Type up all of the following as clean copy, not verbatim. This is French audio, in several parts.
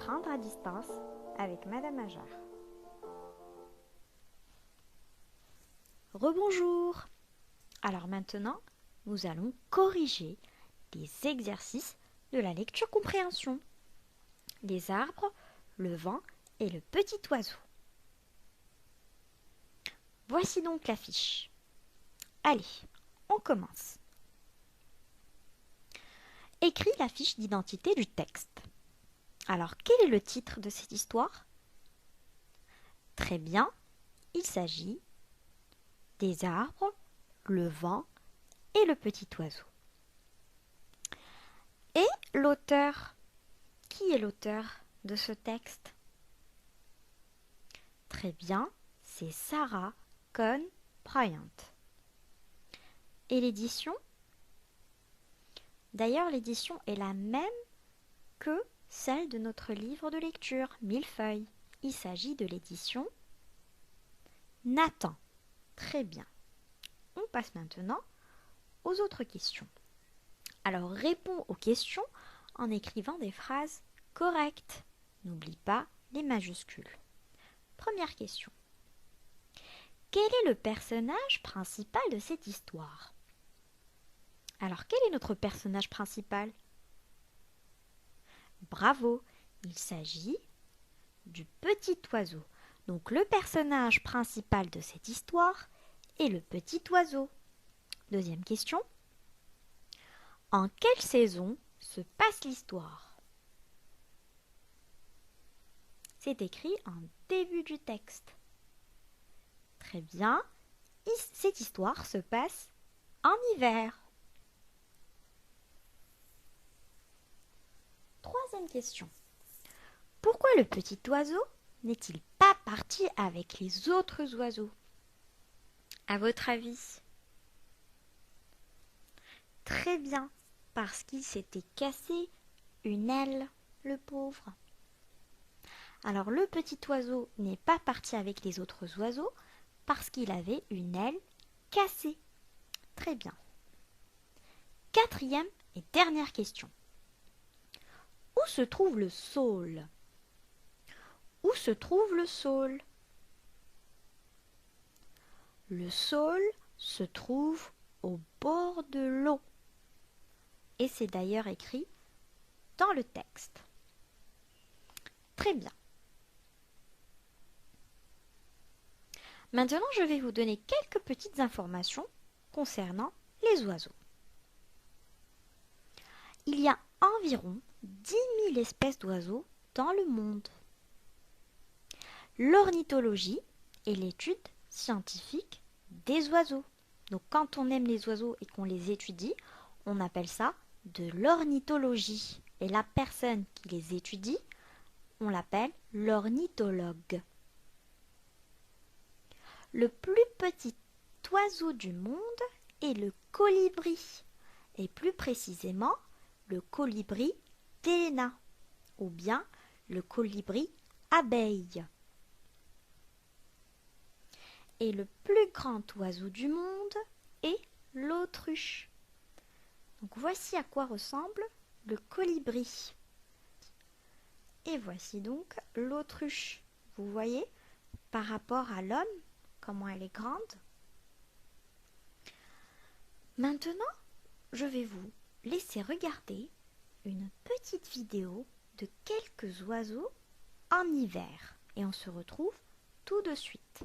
Apprendre à distance avec Madame Ajar. Rebonjour. Alors maintenant, nous allons corriger les exercices de la lecture-compréhension. Les arbres, le vent et le petit oiseau. Voici donc la fiche. Allez, on commence. Écris la fiche d'identité du texte. Alors, quel est le titre de cette histoire? Très bien, il s'agit des arbres, le vent et le petit oiseau. Et l'auteur? Qui est l'auteur de ce texte? Très bien, c'est Sarah Cohn Bryant. Et l'édition? D'ailleurs, l'édition est la même que celle de notre livre de lecture, Millefeuille. Il s'agit de l'édition Nathan. Très bien. On passe maintenant aux autres questions. Alors, réponds aux questions en écrivant des phrases correctes. N'oublie pas les majuscules. Première question. Quel est le personnage principal de cette histoire? Alors, quel est notre personnage principal? Bravo, il s'agit du petit oiseau. Donc, le personnage principal de cette histoire est le petit oiseau. Deuxième question. En quelle saison se passe l'histoire? C'est écrit en début du texte. Très bien. Cette histoire se passe en hiver. Troisième question. Pourquoi le petit oiseau n'est-il pas parti avec les autres oiseaux? À votre avis? Très bien, parce qu'il s'était cassé une aile, le pauvre. Alors le petit oiseau n'est pas parti avec les autres oiseaux parce qu'il avait une aile cassée. Très bien. Quatrième et dernière question. Où se trouve le saule? Où se trouve le saule? Le saule se trouve au bord de l'eau. Et c'est d'ailleurs écrit dans le texte. Très bien. Maintenant, je vais vous donner quelques petites informations concernant les oiseaux. Il y a environ 10 000 espèces d'oiseaux dans le monde. L'ornithologie est l'étude scientifique des oiseaux. Donc quand on aime les oiseaux et qu'on les étudie, on appelle ça de l'ornithologie. Et la personne qui les étudie, on l'appelle l'ornithologue. Le plus petit oiseau du monde est le colibri, et plus précisément le colibri d'Héléna, ou bien le colibri abeille. Et le plus grand oiseau du monde est l'autruche. Donc voici à quoi ressemble le colibri. Et voici donc l'autruche. Vous voyez, par rapport à l'homme, comment elle est grande. Maintenant, je vais vous laisser regarder une petite vidéo de quelques oiseaux en hiver. Et on se retrouve tout de suite.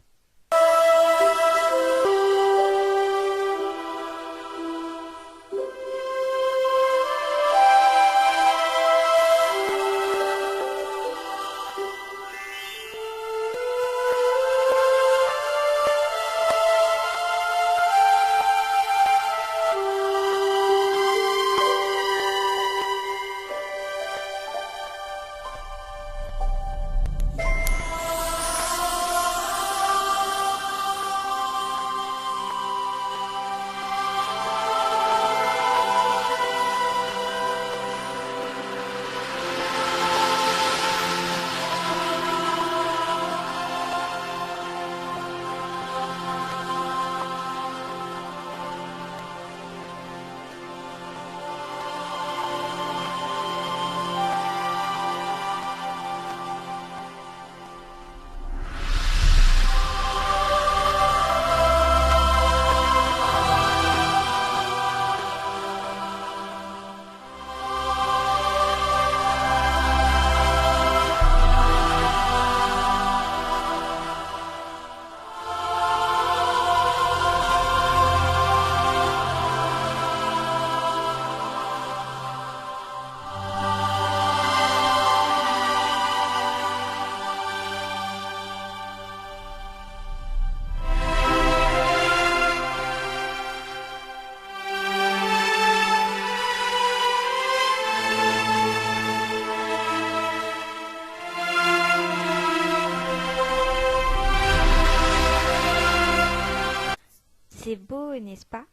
beaux, n'est-ce pas?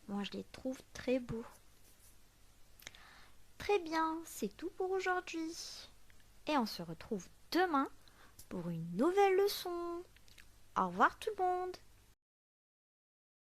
Moi, je les trouve très beaux. Très bien, c'est tout pour aujourd'hui. Et on se retrouve demain pour une nouvelle leçon. Au revoir tout le monde.